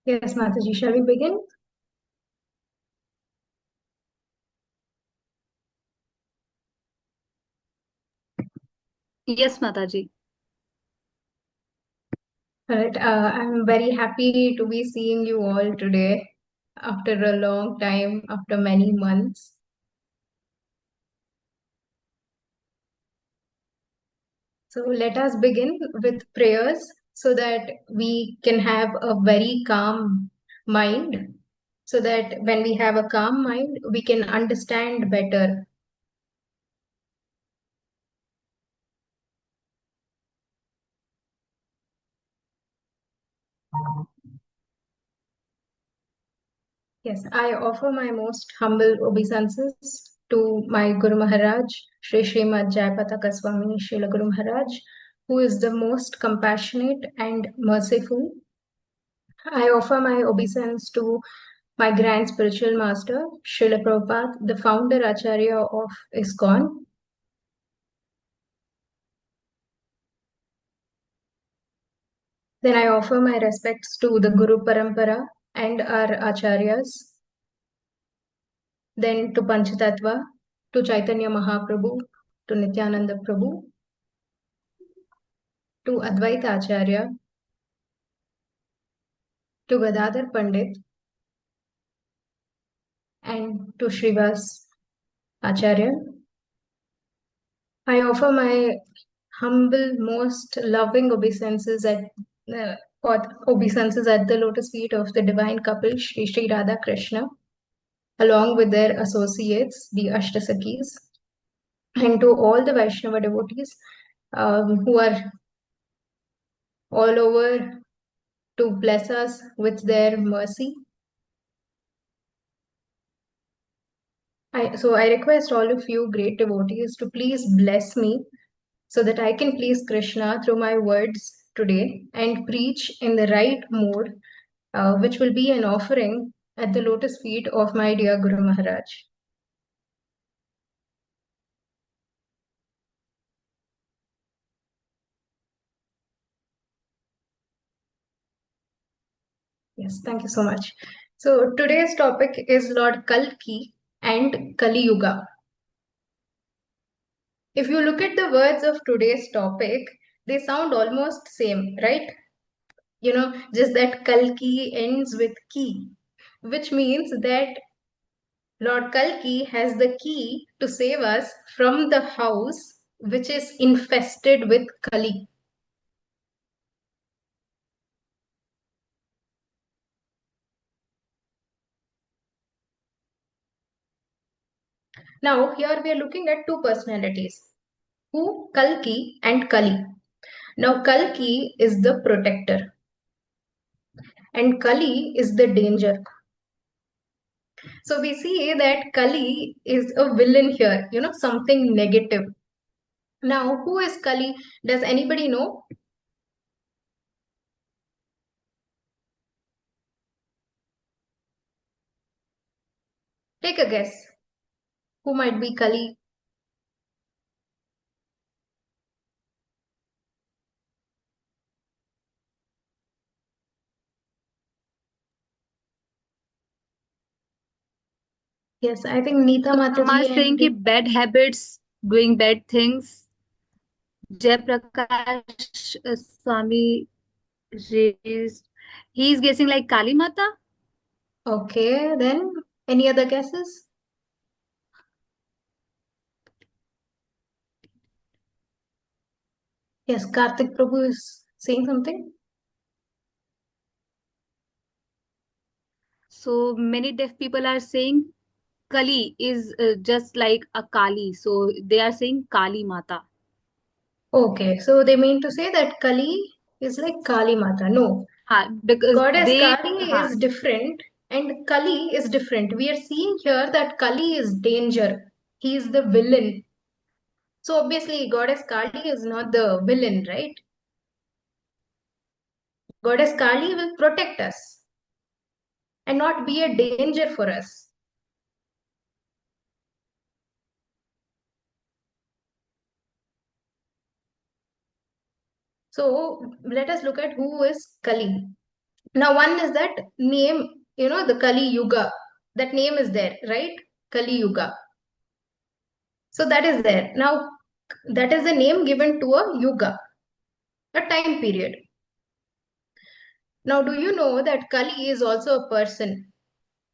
Yes, Mataji, shall we begin? Yes, Mataji. Alright, I'm very happy to be seeing you all today after a long time, after many months. So let us begin with prayers so that we can have a very calm mind, so that when we have a calm mind, we can understand better. Yes, I offer my most humble obeisances to my Guru Maharaj, Sri Srimad Jayapataka Swami Srila Guru Maharaj, who is the most compassionate and merciful. I offer my obeisance to my grand spiritual master, Srila Prabhupada, the founder Acharya of ISKCON. Then I offer my respects to the Guru Parampara and our Acharyas. Then to Panchatattva, to Chaitanya Mahaprabhu, to Nityananda Prabhu, to Advaita Acharya, to Gadadhar Pandit, and to Srivas Acharya. I offer my humble, most loving uh, obeisances at the lotus feet of the divine couple Sri Sri Radha Krishna, along with their associates, the Ashtasakis, and to all the Vaishnava devotees who are all over to bless us with their mercy. So I request all of you great devotees to please bless me so that I can please Krishna through my words today and preach in the right mood, which will be an offering at the lotus feet of my dear Guru Maharaj. Yes, thank you so much. So today's topic is Lord Kalki and Kali Yuga. If you look at the words of today's topic, they sound almost same, right? Just that Kalki ends with ki, which means that Lord Kalki has the key to save us from the house which is infested with Kali. Now, here we are looking at two personalities, who Kalki and Kali. Now, Kalki is the protector and Kali is the danger. So we see that Kali is a villain here, something negative. Now, who is Kali? Does anybody know? Take a guess. Who might be Kali? Yes, I think Neeta So some are Mataji saying and कि bad habits, doing bad things. Jay Prakash Swami raised. He is guessing like Kali Mata. okay, then any other guesses? Yes, Karthik Prabhu is saying something. So many deaf people are saying Kali is just like a Kali. So they are saying Kali Mata. Okay, so they mean to say that Kali is like Kali Mata. No, हाँ, because goddess they Kali हाँ. is different and Kali is different. We are seeing here that Kali is danger. He is the villain. So obviously, goddess Kali is not the villain, right? Goddess Kali will protect us and not be a danger for us. So let us look at who is Kali. Now, one is that name, the Kali Yuga. That name is there, right? Kali Yuga. So that is there. Now, that is the name given to a yuga, a time period. Now, do you know that Kali is also a person?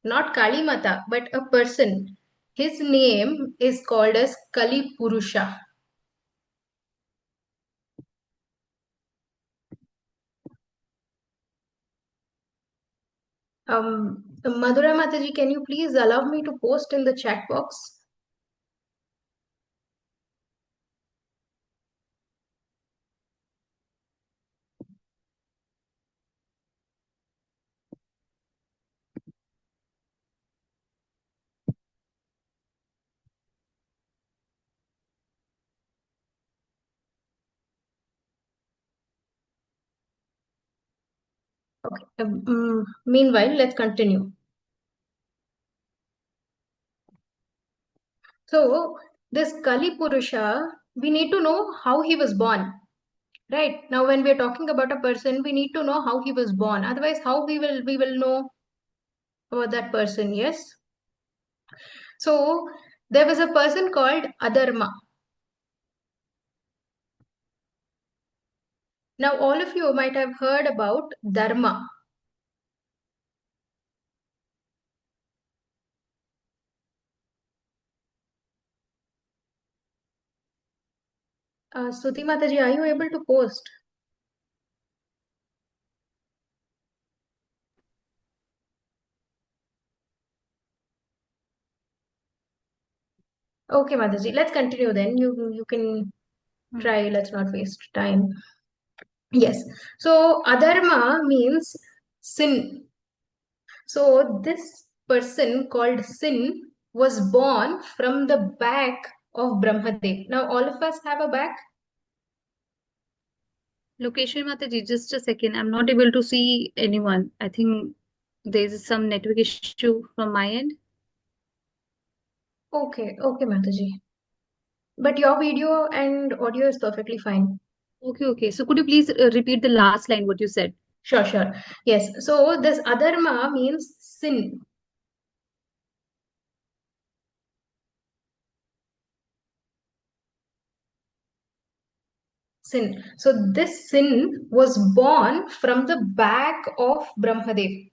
Not Kali Mata, but a person. His name is called as Kali Purusha. Madhura Mataji, can you please allow me to post in the chat box? Okay. Meanwhile, let's continue. So, this Kali Purusha, we need to know how he was born. Right. Now, when we are talking about a person, we need to know how he was born. Otherwise, how we will know about that person? Yes. So there was a person called Adharma. Now, all of you might have heard about Dharma. Stuti Mataji, are you able to post? Okay, Mataji, let's continue then. You can try. Let's not waste time. Yes. So Adharma means sin. So this person called Sin was born from the back of Brahmadev. Now all of us have a back. Lokeshwari Mataji, just a second. I'm not able to see anyone. I think there's some network issue from my end. Okay, okay, Mataji. But your video and audio is perfectly fine. Okay, okay. So could you please repeat the last line, what you said? Sure, sure. Yes. So this adharma means sin. Sin. So this sin was born from the back of Brahmadev.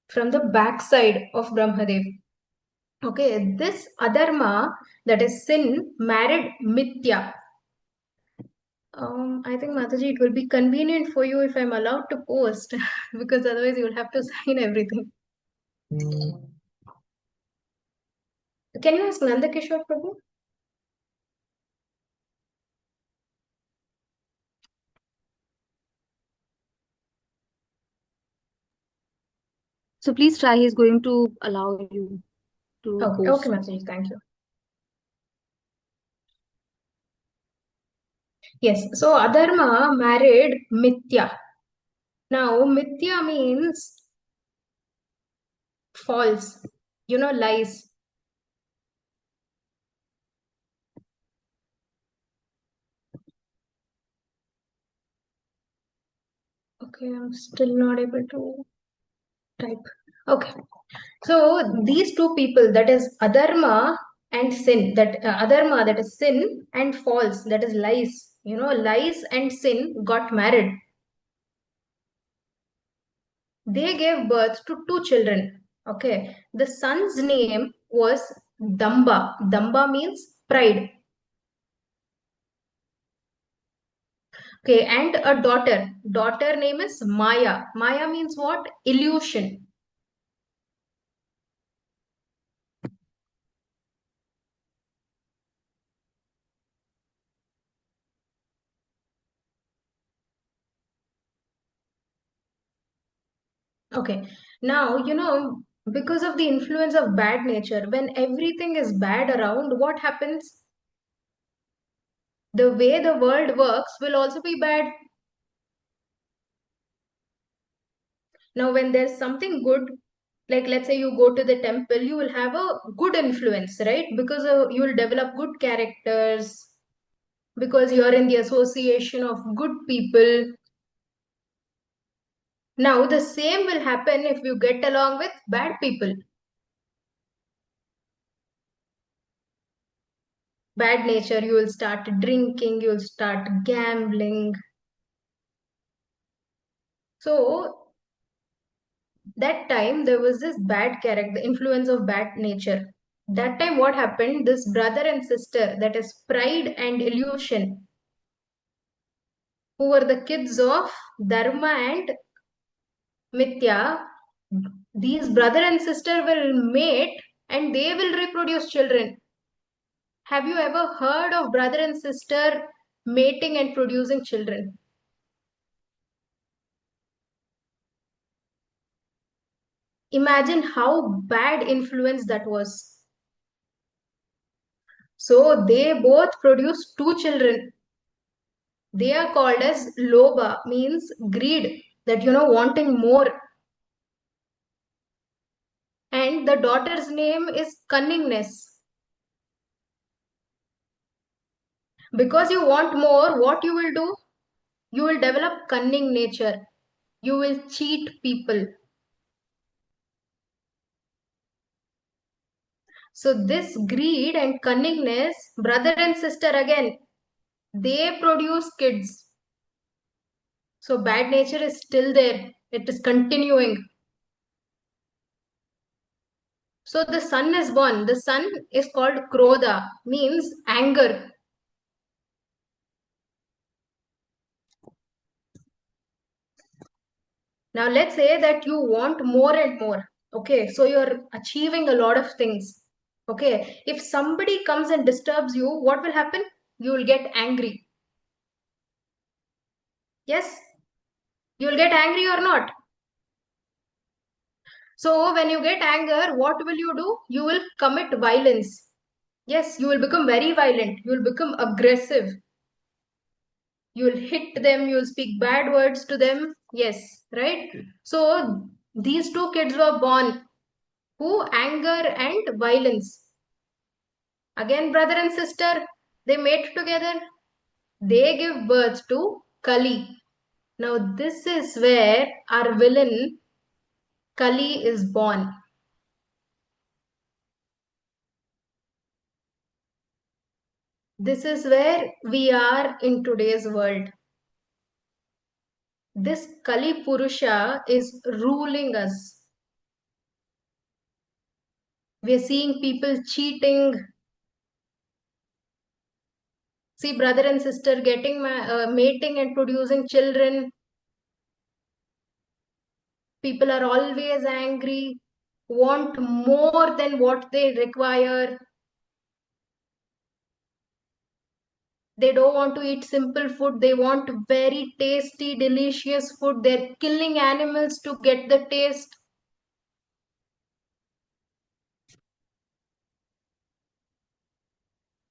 From the backside of Brahmadev. Okay, this adharma, that is sin, married Mithya. I think Mataji, it will be convenient for you if I'm allowed to post because otherwise you will have to sign everything. Can you ask Nanda Kishore Prabhu? So please try. He's going to allow you to Okay, okay, post. Mataji, thank you. Yes, so Adharma married Mithya. Now, Mithya means false, lies. Okay, I'm still not able to type. Okay, so these two people, that is Adharma and sin, that Adharma, that is sin, and false, that is lies. Lies and sin got married. They gave birth to two children. Okay, the son's name was Dambha. Dambha means pride. Okay, and a daughter. Daughter name is Maya. Maya means what? Illusion. Okay, now, because of the influence of bad nature, when everything is bad around, what happens? The way the world works will also be bad. Now, when there's something good, like let's say you go to the temple, you will have a good influence, right? Because you will develop good characters. because you're in the association of good people. Now, the same will happen if you get along with bad people. Bad nature, you will start drinking, you will start gambling. So, that time there was this bad character, the influence of bad nature. That time, what happened? This brother and sister, that is pride and illusion, who were the kids of Dharma and Mithya, these brother and sister will mate and they will reproduce children. Have you ever heard of brother and sister mating and producing children? Imagine how bad influence that was. So they both produce two children. They are called as Lobha, means greed, that wanting more. And the daughter's name is Cunningness. Because you want more, what you will do? You will develop cunning nature. You will cheat people. So this greed and cunningness, brother and sister again, they produce kids. So bad nature is still there. It is continuing. So the son is born. The son is called Kroda, means anger. Now let's say that you want more and more. Okay, so you're achieving a lot of things. Okay, if somebody comes and disturbs you, what will happen? You will get angry. Yes, you will get angry or not. So when you get anger, what will you do? You will commit violence. Yes, you will become very violent. You will become aggressive. You will hit them. You will speak bad words to them. Yes, right? So these two kids were born. Who? Anger and violence. Again, brother and sister, they mate together. They give birth to Kali. Now, this is where our villain Kali is born. This is where we are in today's world. This Kali Purusha is ruling us. We are seeing people cheating. See brother and sister getting mating and producing children. People are always angry, want more than what they require. They don't want to eat simple food. They want very tasty, delicious food. They're killing animals to get the taste.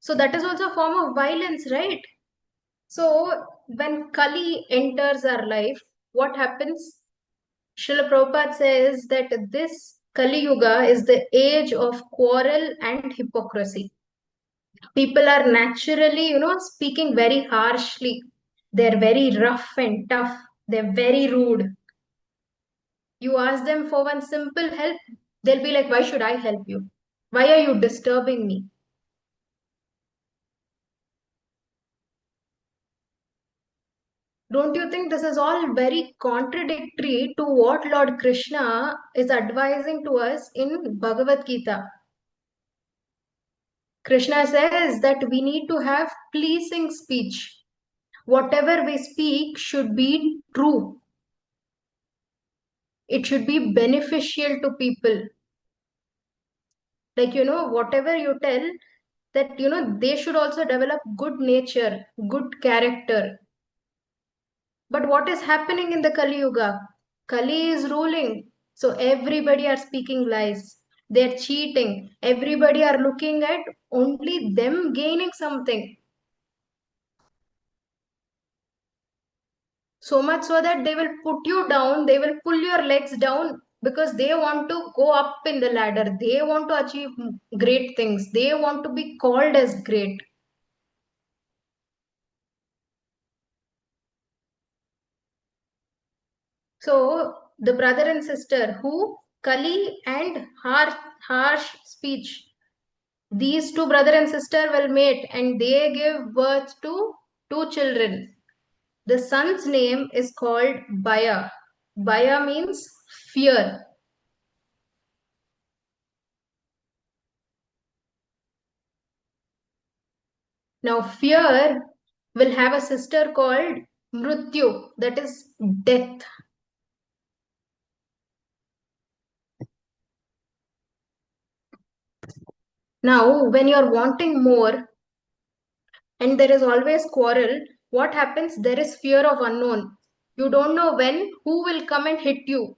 So that is also a form of violence, right? So when Kali enters our life, what happens? Srila Prabhupada says that this Kali Yuga is the age of quarrel and hypocrisy. People are naturally, speaking very harshly. They're very rough and tough. They're very rude. You ask them for one simple help, they'll be like, why should I help you? Why are you disturbing me? Don't you think this is all very contradictory to what Lord Krishna is advising to us in Bhagavad Gita? Krishna says that we need to have pleasing speech. Whatever we speak should be true. It should be beneficial to people. Like, whatever you tell, that, they should also develop good nature, good character. But what is happening in the Kali Yuga? Kali is ruling. So everybody are speaking lies. They're cheating. Everybody are looking at only them gaining something. So much so that they will put you down, they will pull your legs down because they want to go up in the ladder. They want to achieve great things. They want to be called as great. So the brother and sister who Kali and harsh speech, these two brother and sister will mate and they give birth to two children. The son's name is called Bhaya. Bhaya means fear. Now fear will have a sister called Mrutyu, that is death. Now when you're wanting more and there is always quarrel, what happens? There is fear of unknown. You don't know when, who will come and hit you.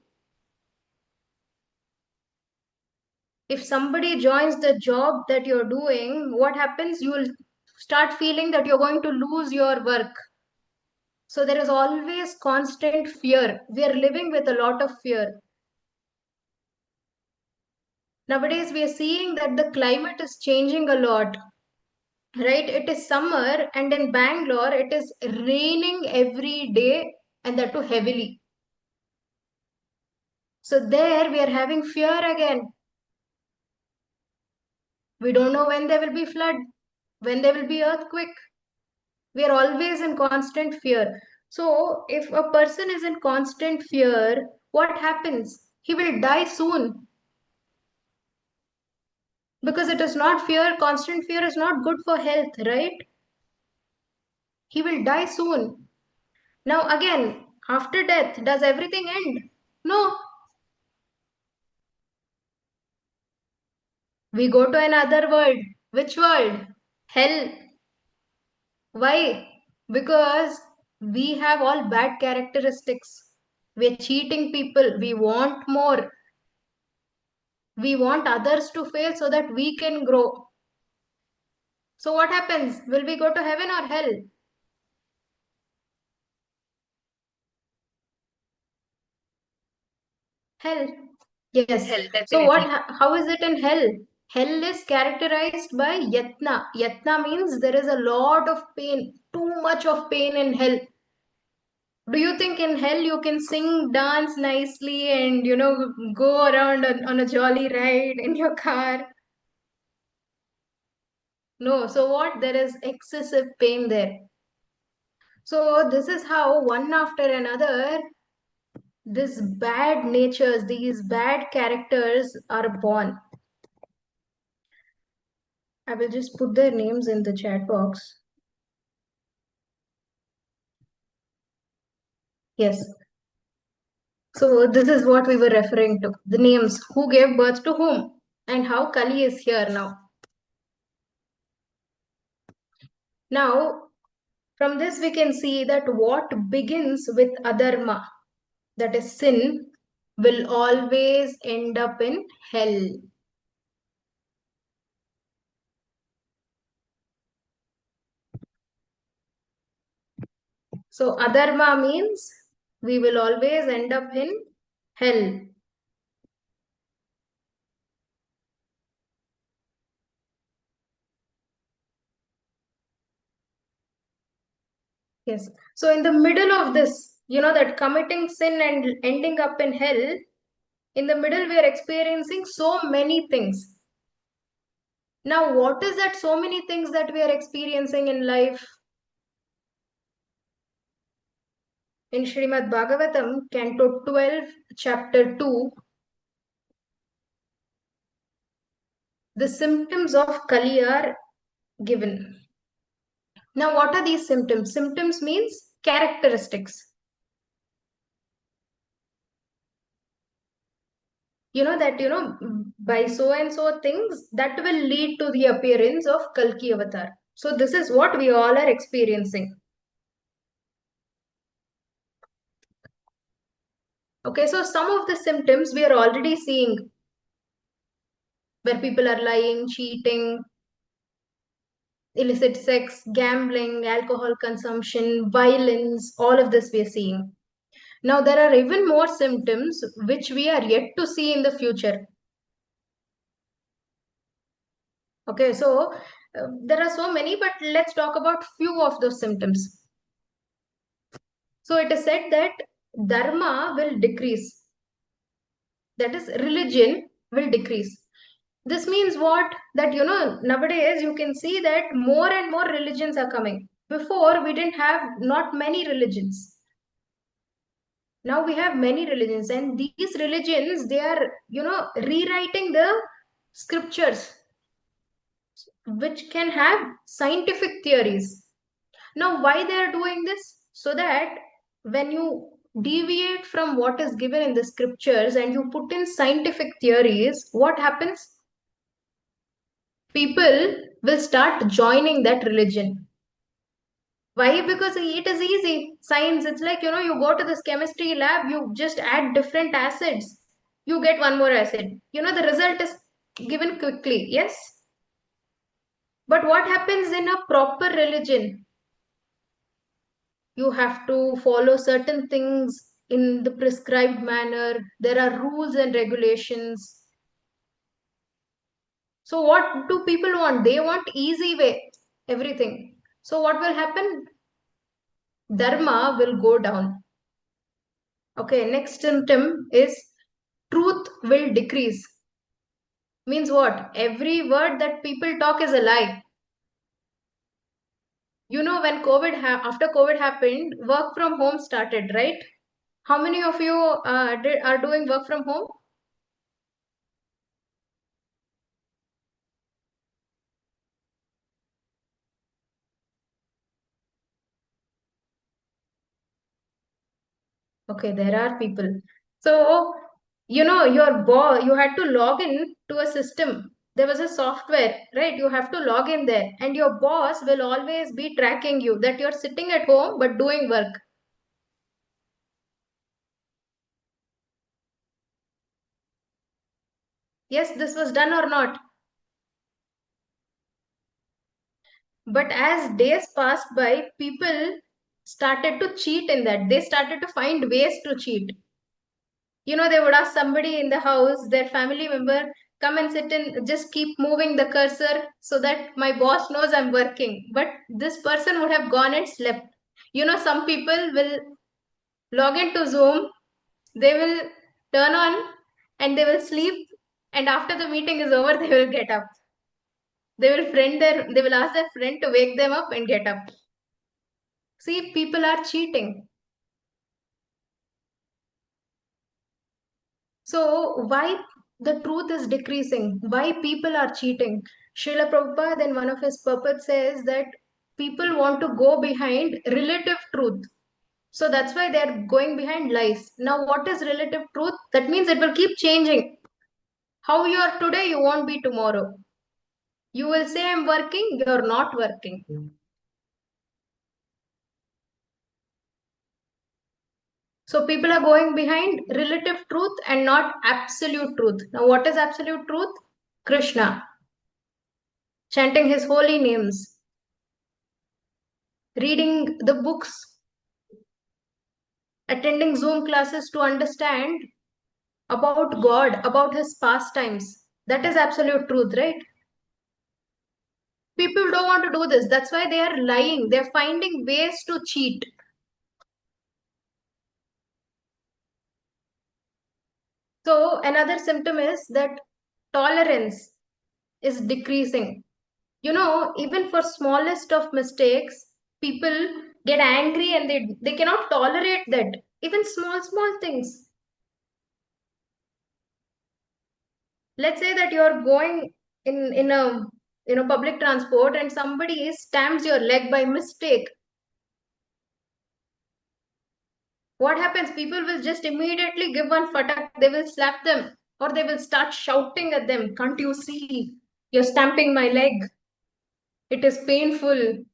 If somebody joins the job that you're doing, what happens? You will start feeling that you're going to lose your work. So there is always constant fear. We are living with a lot of fear. Nowadays, we are seeing that the climate is changing a lot, right? It is summer, and in Bangalore, it is raining every day, and that too heavily. So there, we are having fear again. We don't know when there will be flood, when there will be earthquake. We are always in constant fear. So if a person is in constant fear, what happens? He will die soon. Because it is not fear, constant fear is not good for health, right? He will die soon. Now again, after death, does everything end? No. We go to another world. Which world? Hell. Why? Because we have all bad characteristics. We're cheating people. We want more. We want others to fail so that we can grow. So what happens? Will we go to heaven or hell? Hell. Yes. Hell, So definitely. how is it in hell? Hell is characterized by Yatna. Yatna means there is a lot of pain, too much of pain in hell. Do you think in hell you can sing, dance nicely and, go around on a jolly ride in your car? No. So what? There is excessive pain there. So this is how one after another, these bad natures, these bad characters are born. I will just put their names in the chat box. Yes. So this is what we were referring to. The names, who gave birth to whom, and how Kali is here now. Now, from this we can see that what begins with adharma, that is sin, will always end up in hell. So adharma means we will always end up in hell. Yes. So in the middle of this, that committing sin and ending up in hell, in the middle we are experiencing so many things. Now, what is that so many things that we are experiencing in life? In Srimad Bhagavatam, Canto 12, Chapter 2, the symptoms of Kali are given. Now, what are these symptoms? Symptoms means characteristics. By so and so things that will lead to the appearance of Kalki Avatar. So, this is what we all are experiencing. Okay, so some of the symptoms we are already seeing, where people are lying, cheating, illicit sex, gambling, alcohol consumption, violence, all of this we are seeing. Now, there are even more symptoms which we are yet to see in the future. Okay, so there are so many, but let's talk about few of those symptoms. So it is said that dharma will decrease. That is, religion will decrease. This means what? That, nowadays you can see that more and more religions are coming. Before, we didn't have not many religions. Now we have many religions, and these religions, they are, rewriting the scriptures, which can have scientific theories. Now, why they are doing this? So that when you deviate from what is given in the scriptures and you put in scientific theories, what happens? People will start joining that religion. Why? Because it is easy. Science, it's like, you go to this chemistry lab, you just add different acids, you get one more acid. The result is given quickly. Yes. But what happens in a proper religion? You have to follow certain things in the prescribed manner. There are rules and regulations. So what do people want? They want easy way, everything. So what will happen? Dharma will go down. Okay, next symptom is truth will decrease. Means what? Every word that people talk is a lie. When after COVID happened, work from home started, right? How many of you are doing work from home? Okay, there are people. So, you had to log in to a system. There was a software, right? You have to log in there, and your boss will always be tracking you that you're sitting at home but doing work. Yes, this was done or not. But as days passed by, people started to cheat in that. They started to find ways to cheat. They would ask somebody in the house, their family member, come and sit in, just keep moving the cursor so that my boss knows I'm working. But this person would have gone and slept. Some people will log into Zoom, they will turn on and they will sleep. And after the meeting is over, they will get up. They will ask their friend to wake them up and get up. See, people are cheating. So why the truth is decreasing? Why people are cheating? Srila Prabhupada in one of his purports says that people want to go behind relative truth. So that's why they're going behind lies. Now, what is relative truth? That means it will keep changing. How you are today, you won't be tomorrow. You will say, I'm working, you're not working. So people are going behind relative truth and not absolute truth. Now, what is absolute truth? Krishna, chanting his holy names, reading the books, attending Zoom classes to understand about God, about his pastimes. That is absolute truth, right? People don't want to do this. That's why they are lying. They're finding ways to cheat. So, another symptom is that tolerance is decreasing. Even for smallest of mistakes, people get angry and they cannot tolerate that. Even small things. Let's say that you're going in a public transport and somebody stamps your leg by mistake. What happens? People will just immediately give one fatak. They will slap them or they will start shouting at them. Can't you see? You're stamping my leg. It is painful.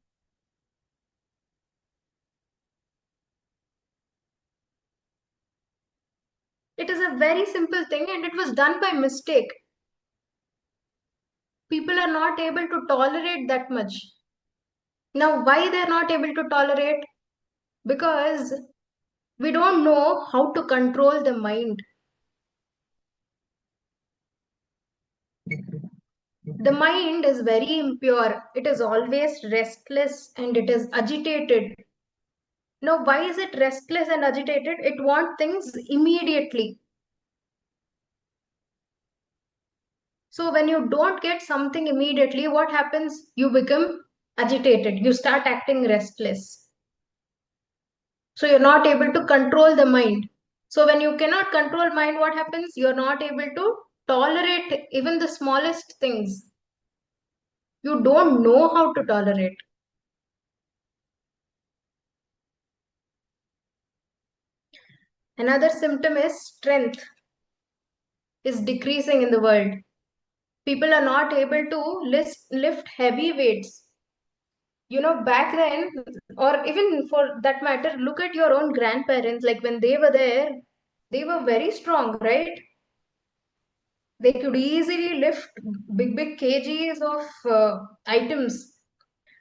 It is a very simple thing and it was done by mistake. People are not able to tolerate that much. Now, why they're not able to tolerate? Because we don't know how to control the mind. The mind is very impure. It is always restless and it is agitated. Now, why is it restless and agitated? It wants things immediately. So when you don't get something immediately, what happens? You become agitated. You start acting restless. So you're not able to control the mind. So when you cannot control mind, what happens? You're not able to tolerate even the smallest things. You don't know how to tolerate. Another symptom is strength is decreasing in the world. People are not able to lift heavy weights. Back then, or even for that matter, look at your own grandparents. Like when they were there, they were very strong, right? They could easily lift big kgs of items.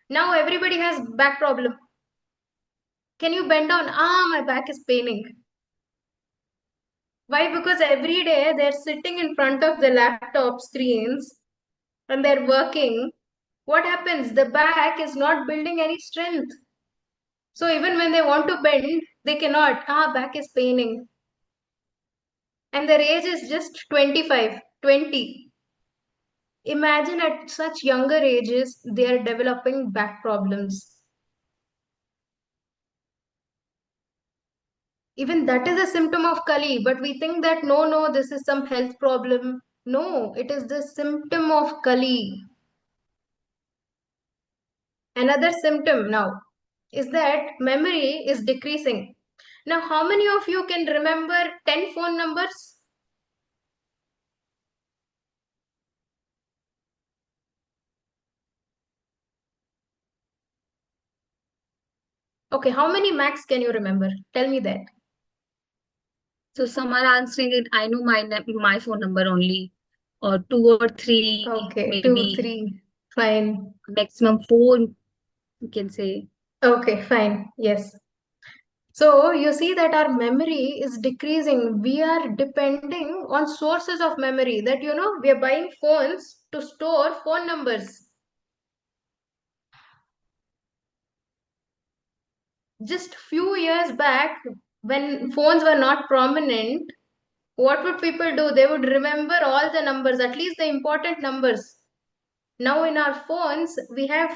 Now everybody has back problem. Can you bend down? My back is paining. Why? Because every day they're sitting in front of the laptop screens and they're working. What happens? The back is not building any strength. So even when they want to bend, they cannot. Back is paining. And their age is just 25, 20. Imagine at such younger ages, they are developing back problems. Even that is a symptom of Kali, but we think that no, this is some health problem. No, it is the symptom of Kali. Another symptom now is that memory is decreasing. Now, how many of you can remember 10 phone numbers? Okay, how many max can you remember? Tell me that. So some are answering it. I know my phone number only, or two or three, Okay, two, maybe three. Fine. maximum four. You can say. Okay, fine. Yes. So you see that our memory is decreasing. We are depending on sources of memory that, we are buying phones to store phone numbers. Just few years back, when phones were not prominent, what would people do? They would remember all the numbers, at least the important numbers. Now in our phones, we have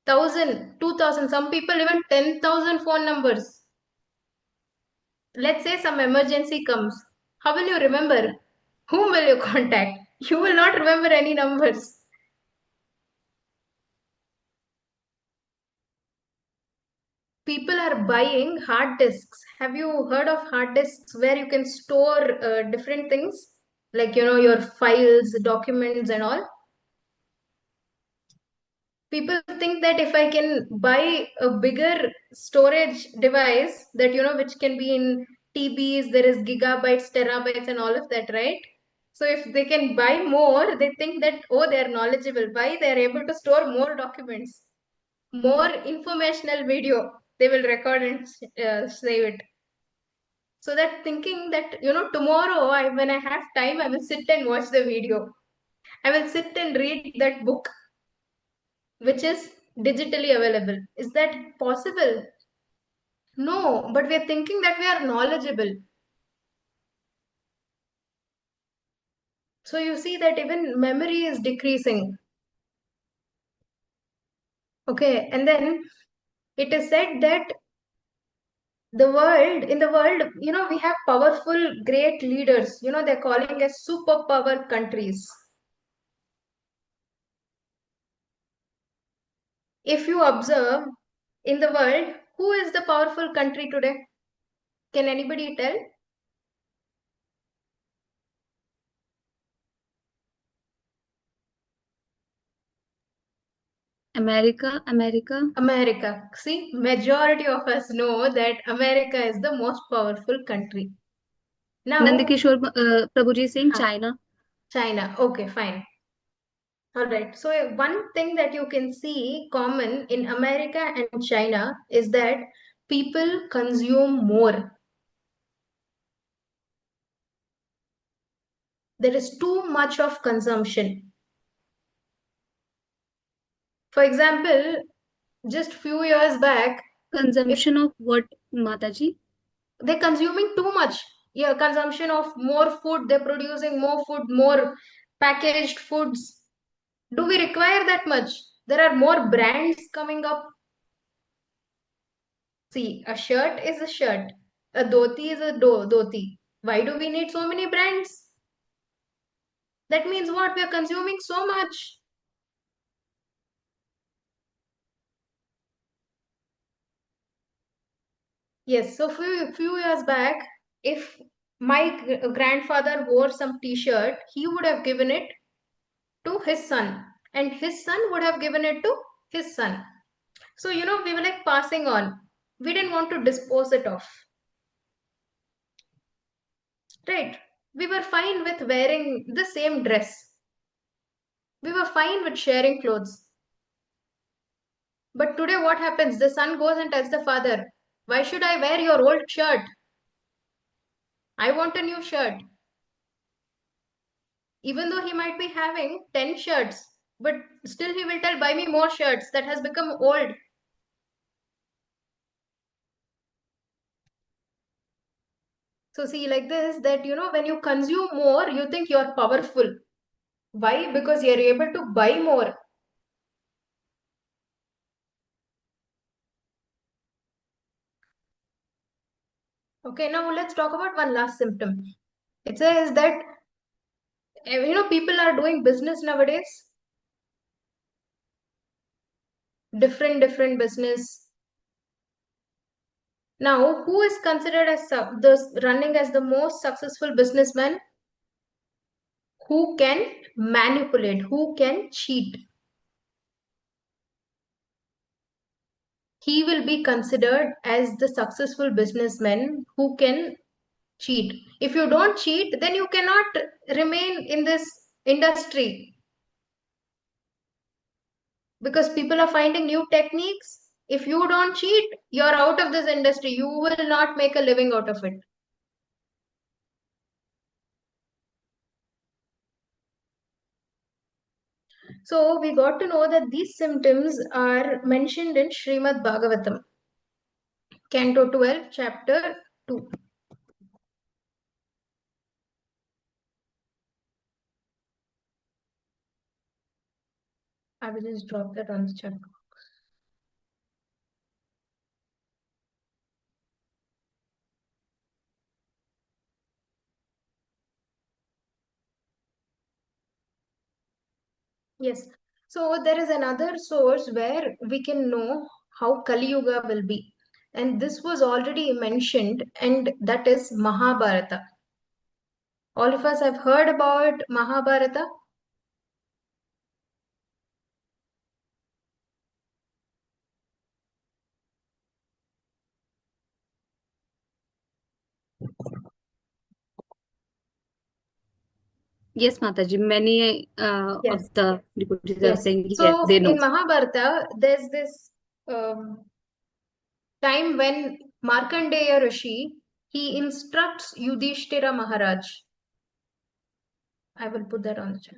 1,000, 2,000, some people even 10,000 phone numbers. Let's say some emergency comes. How will you remember? Whom will you contact? You will not remember any numbers. People are buying hard disks. Have you heard of hard disks where you can store different things? Like, your files, documents, and all. People think that if I can buy a bigger storage device that, which can be in TBs, there is gigabytes, terabytes, and all of that, right? So if they can buy more, they think that, oh, they are knowledgeable. Why? They are able to store more documents, more informational video. They will record and save it. So that thinking that, tomorrow when I have time, I will sit and watch the video. I will sit and read that book which is digitally available. Is that possible? No, but we are thinking that we are knowledgeable. So you see that even memory is decreasing. Okay, and then it is said that in the world, we have powerful, great leaders. They're calling as superpower countries. If you observe in the world, who is the powerful country today? Can anybody tell? America, America. America. See, majority of us know that America is the most powerful country. Now, Nandikishore Prabhuji saying huh, China. China. Okay, fine. All right. So, one thing that you can see common in America and China is that people consume more. There is too much of consumption. For example, just few years back, If Consumption of what, Mataji? they're consuming too much, yeah, consumption of more food, they're producing more food, more packaged foods. Do we require that much? There are more brands coming up. See, a shirt is a shirt, a dhoti is a dhoti. Why do we need so many brands? That means what? We are consuming so much. Yes, so few years back, if my grandfather wore some t-shirt, he would have given it to his son, and his son would have given it to his son. So, we were like passing on. We didn't want to dispose it off, right? We were fine with wearing the same dress. We were fine with sharing clothes. But today, what happens? The son goes and tells the father, "Why should I wear your old shirt? I want a new shirt." Even though he might be having 10 shirts, but still he will tell, "Buy me more shirts that has become old." So, see, like this, that when you consume more, you think you're powerful. Why? Because you're able to buy more. Okay, now let's talk about one last symptom. It says that people are doing business nowadays, different business. Now, who is considered as the running as the most successful businessman? Who can manipulate? Who can cheat? He will be considered as the successful businessman who can cheat. If you don't cheat, then you cannot remain in this industry, because people are finding new techniques. If you don't cheat, you're out of this industry. You will not make a living out of it. So we got to know that these symptoms are mentioned in Srimad Bhagavatam, Canto 12, chapter 2. I will just drop that on the chat. Yes. So there is another source where we can know how Kali Yuga will be. And this was already mentioned, and that is Mahabharata. All of us have heard about Mahabharata. Yes, Mataji. Many of Yes. the devotees are Yes. saying yes, So they know. in Mahabharata, there's this um, time when Markandeya Rsi, he instructs Yudhistira Maharaj. I will put that on the chat.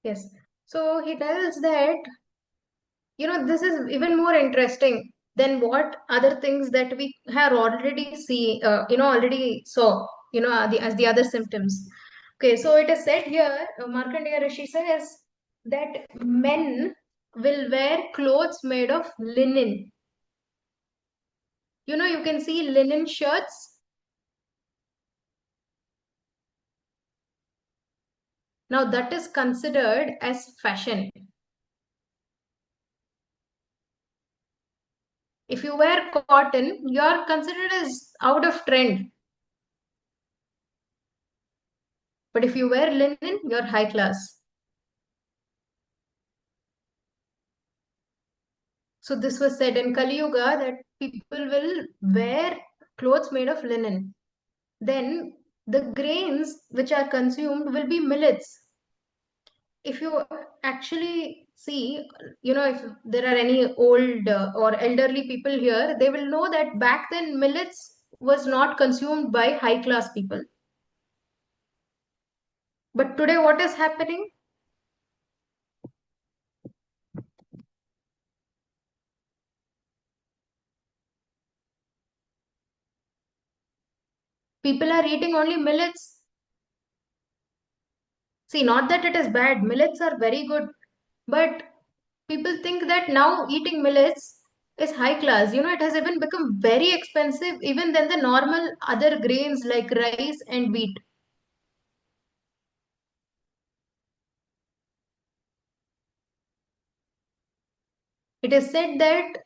Yes. So he tells that, this is even more interesting than what other things that we have already already saw, as the other symptoms. Okay, so it is said here, Markandeya Rishi says that men will wear clothes made of linen. You can see linen shirts. Now that is considered as fashion. If you wear cotton, you're considered as out of trend. But if you wear linen, you're high class. So this was said in Kali Yuga that people will wear clothes made of linen. Then the grains which are consumed will be millets. If you actually see, if there are any old or elderly people here, they will know that back then millets was not consumed by high class people. But today, what is happening? People are eating only millets. See, not that it is bad, millets are very good, but people think that now eating millets is high class. It has even become very expensive, even than the normal other grains like rice and wheat. It is said that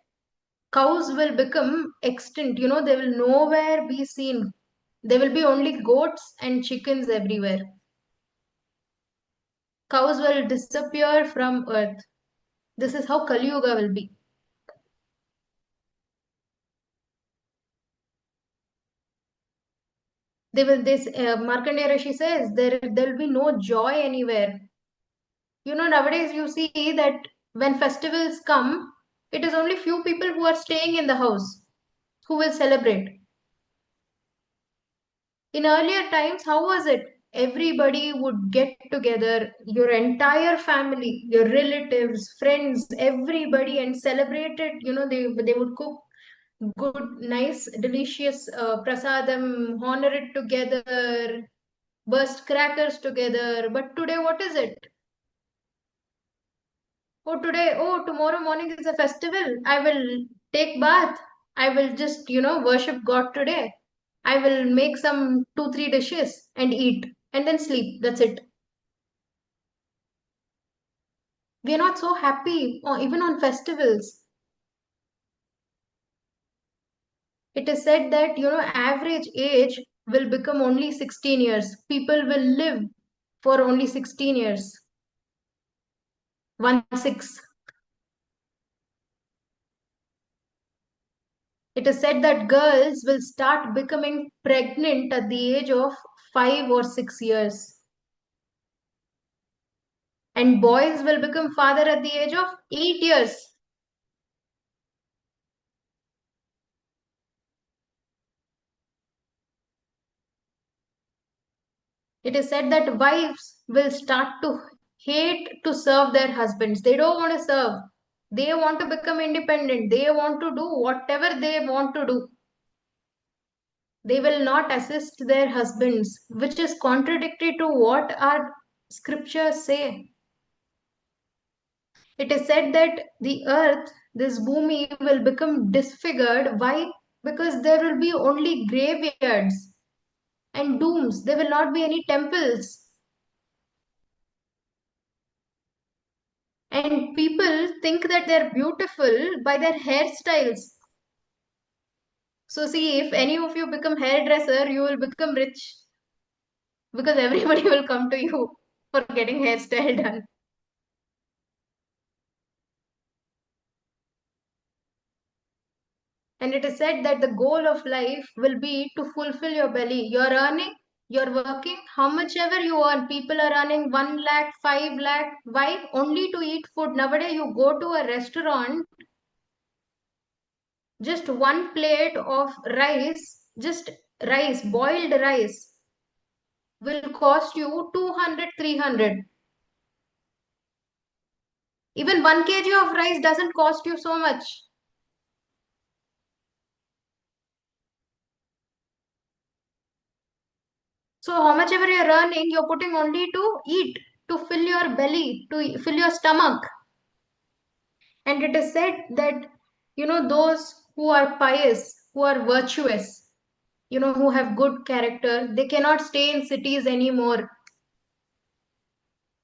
cows will become extinct. They will nowhere be seen. There will be only goats and chickens everywhere. Cows will disappear from earth. This is how Kali Yuga will be. This Markandeya Rsi says there will be no joy anywhere. Nowadays you see that when festivals come, it is only few people who are staying in the house who will celebrate. In earlier times, how was it? Everybody would get together, your entire family, your relatives, friends, everybody, and celebrate it. They would cook good, nice, delicious prasadam, honor it together, burst crackers together. But today, what is it? Tomorrow morning is a festival. I will take bath. I will just, worship God today. I will make some 2, 3 dishes and eat and then sleep. That's it. We are not so happy, or even on festivals. It is said that, average age will become only 16 years. People will live for only 16 years. 1 6. It is said that girls will start becoming pregnant at the age of 5 or 6 years. And boys will become father at the age of 8 years. It is said that wives will start to hate to serve their husbands. They don't want to serve. They want to become independent. They want to do whatever they want to do. They will not assist their husbands, which is contradictory to what our scriptures say. It is said that the earth, this bhumi, will become disfigured. Why? Because there will be only graveyards and dooms. There will not be any temples. And people think that they're beautiful by their hairstyles. So see, if any of you become hairdresser, you will become rich because everybody will come to you for getting hairstyle done. And it is said that the goal of life will be to fulfill your belly. You're earning, you're working, how much ever you earn. People are earning 1 lakh, 5 lakh. Why? Only to eat food. Nowadays, you go to a restaurant, just one plate of rice, just rice, boiled rice, will cost you 200, 300. Even 1 kg of rice doesn't cost you so much. So how much ever you're earning, you're putting only to eat, to fill your belly, to fill your stomach. And it is said that, those who are pious, who are virtuous, who have good character, they cannot stay in cities anymore.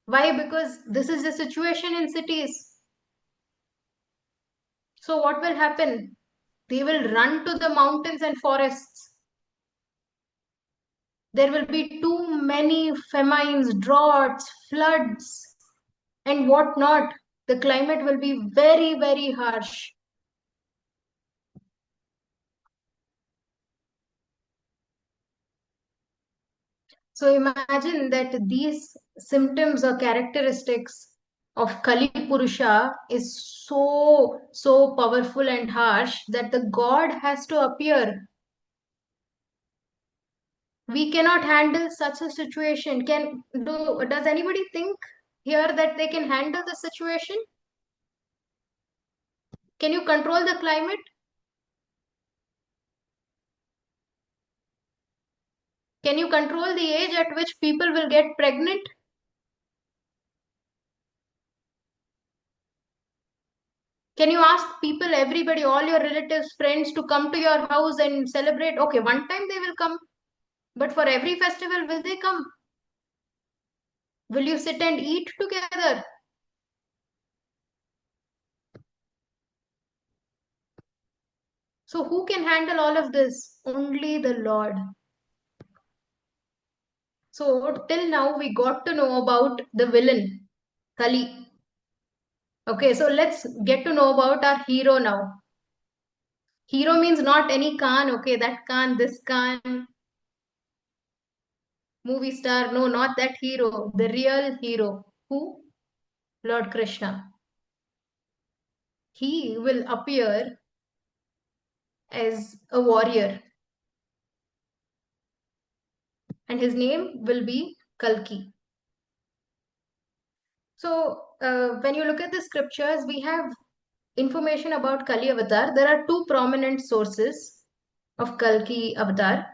Why? Because this is the situation in cities. So what will happen? They will run to the mountains and forests. There will be too many famines, droughts, floods, and what not. The climate will be very, very harsh. So imagine that these symptoms or characteristics of Kali Purusha is so powerful and harsh that the God has to appear. We cannot handle such a situation. Does anybody think here that they can handle the situation? Can you control the climate? Can you control the age at which people will get pregnant? Can you ask people, everybody, all your relatives, friends to come to your house and celebrate? Okay, one time they will come, but for every festival, will they come? Will you sit and eat together? So, who can handle all of this? Only the Lord. So, till now, we got to know about the villain, Kali. Okay, so let's get to know about our hero now. Hero means not any Khan, okay, that Khan, this Khan, movie star. No, not that hero. The real hero. Who? Lord Krishna. He will appear as a warrior, and his name will be Kalki. So, when you look at the scriptures, we have information about Kali Avatar. There are two prominent sources of Kalki Avatar.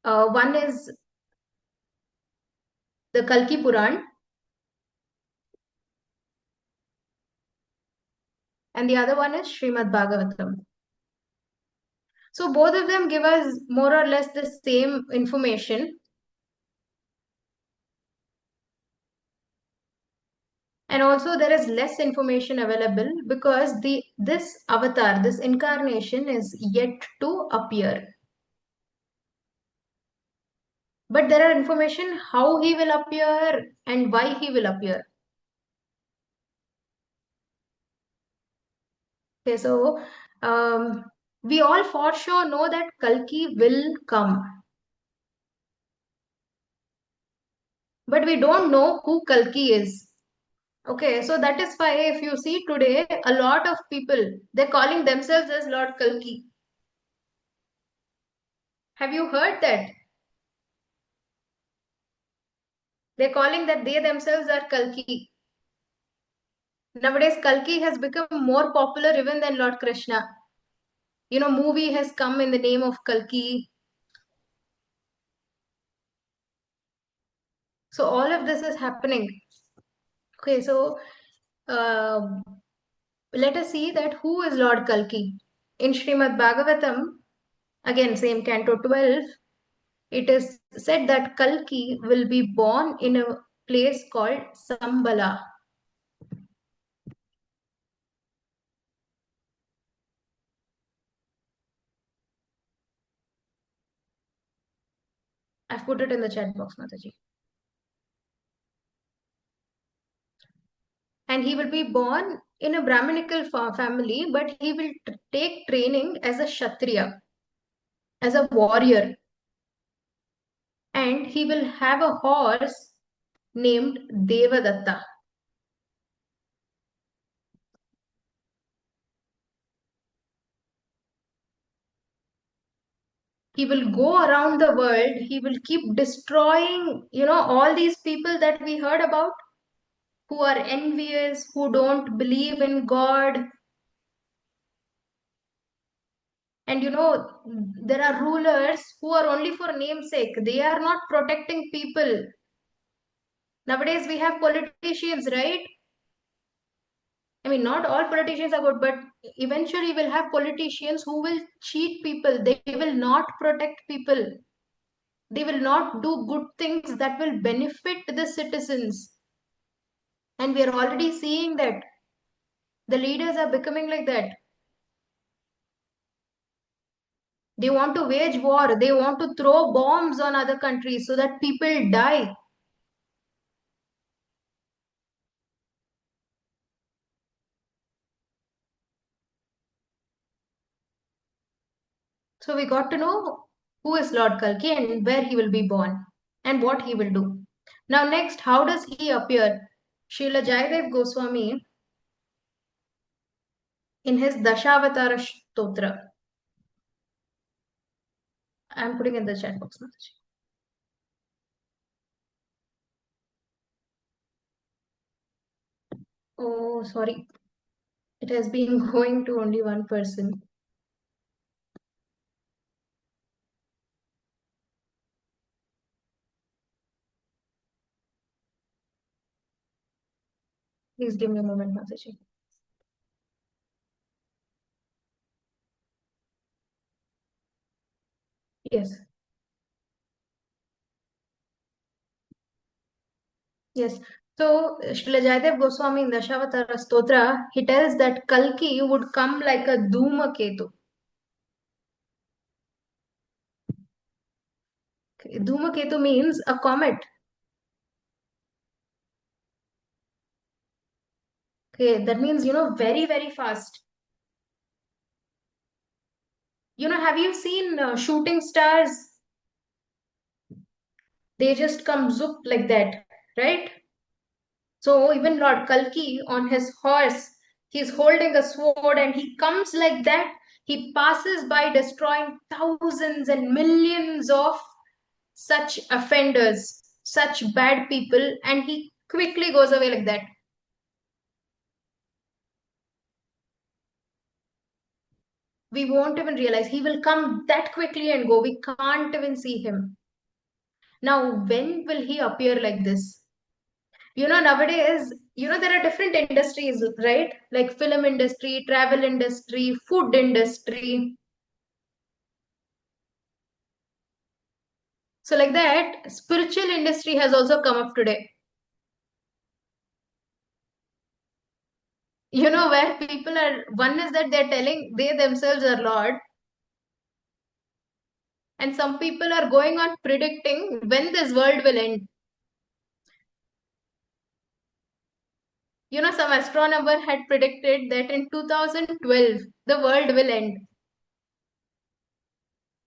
One is the Kalki Purana, and the other one is Srimad Bhagavatam. So, both of them give us more or less the same information. And also there is less information available because this avatar, this incarnation is yet to appear. But there are information how he will appear and why he will appear. Okay, so we all for sure know that Kalki will come. But we don't know who Kalki is. Okay, so that is why if you see today, a lot of people, they're calling themselves as Lord Kalki. Have you heard that? They're calling that they themselves are Kalki. Nowadays, Kalki has become more popular even than Lord Krishna. You know, movie has come in the name of Kalki. So all of this is happening. Okay, so uh, let us see that who is Lord Kalki. In Srimad Bhagavatam, again, same Canto 12, it is said that Kalki will be born in a place called Sambala. I've put it in the chat box, Mataji. And he will be born in a Brahminical family, but he will take training as a Kshatriya, as a warrior. And he will have a horse named Devadatta. He will go around the world. He will keep destroying, all these people that we heard about who are envious, who don't believe in God. And there are rulers who are only for namesake. They are not protecting people. Nowadays, we have politicians, right? I mean, not all politicians are good, but eventually we'll have politicians who will cheat people. They will not protect people. They will not do good things that will benefit the citizens. And we are already seeing that the leaders are becoming like that. They want to wage war. They want to throw bombs on other countries so that people die. So we got to know who is Lord Kalki and where he will be born and what he will do. Now, next, how does he appear? Srila Jayadev Goswami in his Dashavatara Stotra. I am putting in the chat box. Oh, sorry. It has been going to only one person. Please give me a moment, Mataji. Yes. Yes. So, Srila Jayadev Goswami in Dashavatara Stotra, he tells that Kalki would come like a Dhumaketu. Okay. Dhumaketu means a comet. Okay, that means, very, very fast. Have you seen shooting stars? They just come zoop like that, right? So even Lord Kalki on his horse, he's holding a sword and he comes like that. He passes by destroying thousands and millions of such offenders, such bad people, and he quickly goes away like that. We won't even realize. He will come that quickly and go. We can't even see him. Now, when will he appear like this? Nowadays, there are different industries, right? Like film industry, travel industry, food industry. So like that, spiritual industry has also come up today. Where people are, one is that they're telling they themselves are Lord, and some people are going on predicting when this world will end. Some astronomer had predicted that in 2012, the world will end.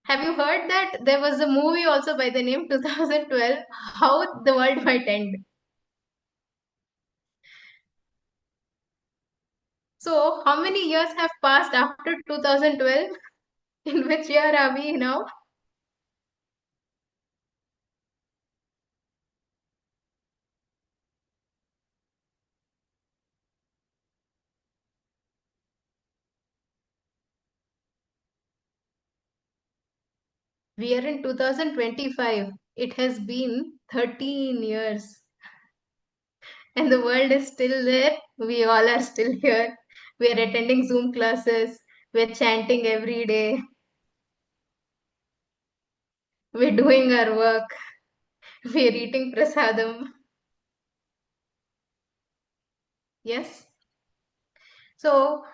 Have you heard that there was a movie also by the name 2012, how the world might end? So, how many years have passed after 2012? In which year are we now? We are in 2025. It has been 13 years. And the world is still there. We all are still here. We are attending Zoom classes. We're chanting every day. We're doing our work. We're eating prasadam. Yes. So,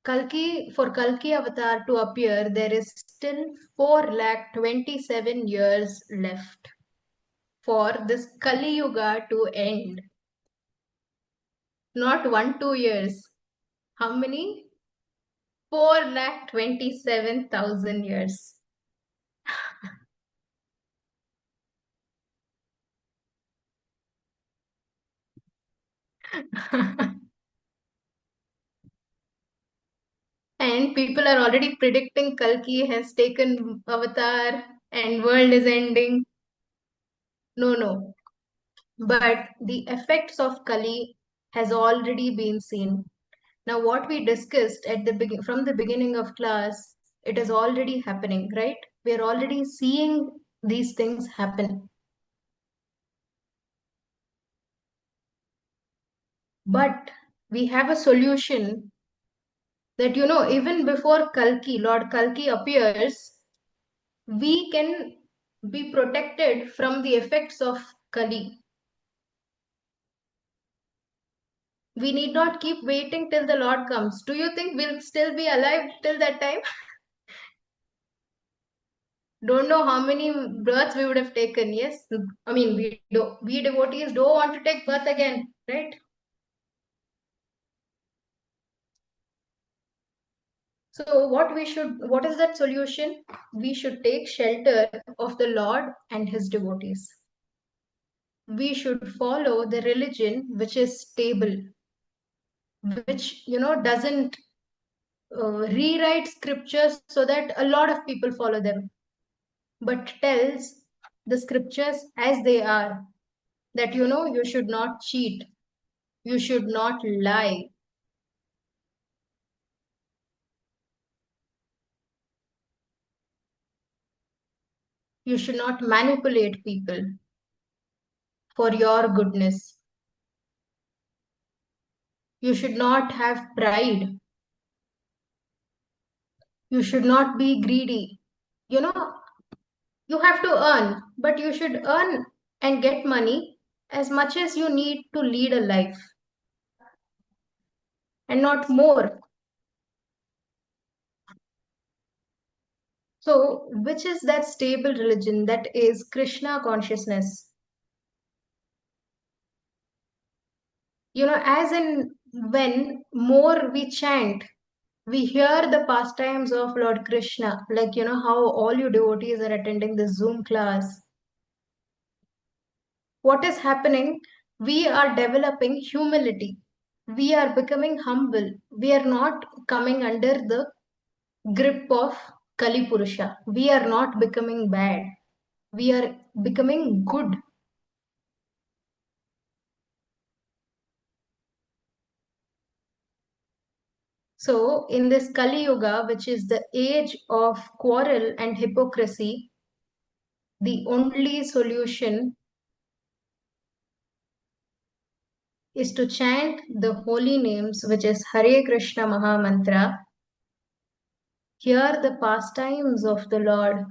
for Kalki Avatar to appear, there is still 4,27 years left for this Kali Yuga to end. Not 1, 2 years. How many? 4,27,000 years. And people are already predicting Kalki has taken avatar and world is ending. No, no. But the effects of Kali has already been seen. Now, what we discussed at the from the beginning of class, it is already happening, right? We are already seeing these things happen. But we have a solution that, even before Kalki, Lord Kalki appears, we can be protected from the effects of Kali. We need not keep waiting till the Lord comes. Do you think we'll still be alive till that time? Don't know how many births we would have taken. Yes, I mean we devotees don't want to take birth again, right? So what is that solution? We should take shelter of the Lord and his devotees. We should follow the religion which is stable, which, doesn't rewrite scriptures so that a lot of people follow them, but tells the scriptures as they are, that, you should not cheat, you should not lie, you should not manipulate people for your goodness, you should not have pride, you should not be greedy. You know, you have to earn, but you should earn and get money as much as you need to lead a life and not more. So, which is that stable religion that is Krishna consciousness? As in when more we chant, we hear the pastimes of Lord Krishna, like, how all you devotees are attending the Zoom class. What is happening? We are developing humility. We are becoming humble. We are not coming under the grip of Kali Purusha. We are not becoming bad. We are becoming good. So, in this Kali Yuga, which is the age of quarrel and hypocrisy, the only solution is to chant the holy names, which is Hare Krishna Maha Mantra. Hear the pastimes of the Lord.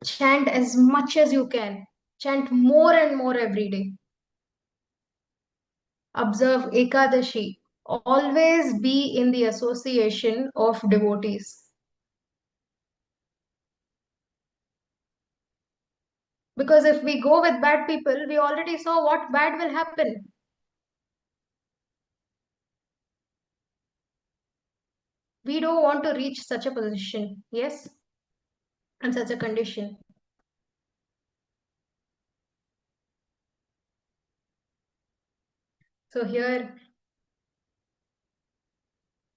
Chant as much as you can. Chant more and more every day. Observe Ekadashi. Always be in the association of devotees. Because if we go with bad people, we already saw what bad will happen. We don't want to reach such a position, yes, and such a condition. So here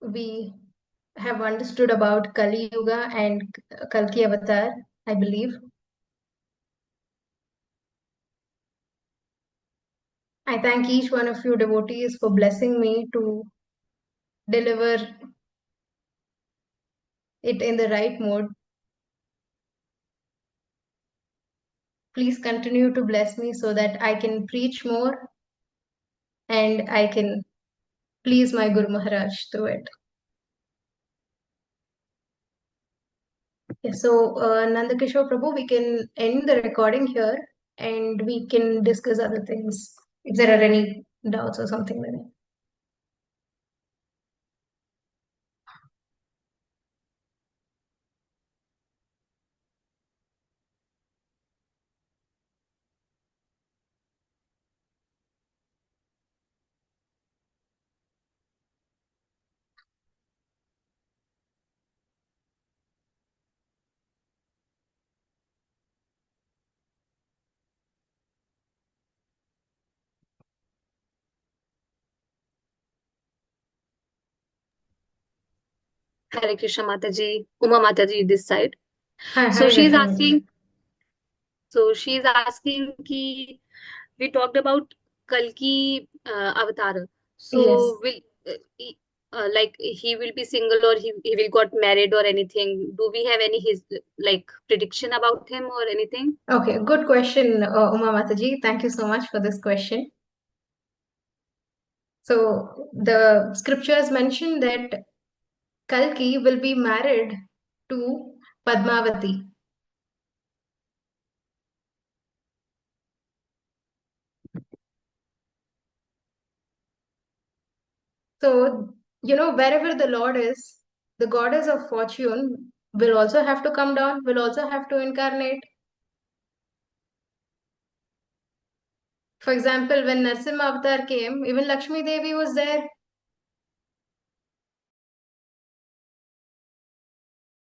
we have understood about Kali Yuga and Kalki Avatar, I believe. I thank each one of you devotees for blessing me to deliver it in the right mode. Please continue to bless me so that I can preach more and I can please my Guru Maharaj through it. Okay, so, Nandakishore Prabhu, we can end the recording here and we can discuss other things if there are any doubts or something like that. Hare Krishna Mataji, Uma Mataji this side. Hi, So Hare she's Krishna. asking, ki we talked about Kalki Avatar. Yes. So will like he will be single or he will got married or anything? Do we have any his like prediction about him or anything? Okay, good question, Uma Mataji. Thank you so much for this question. So, the scriptures mention that Kalki will be married to Padmavati. So, wherever the Lord is, the goddess of fortune will also have to come down, will also have to incarnate. For example, when Narsimha Avatar came, even Lakshmi Devi was there.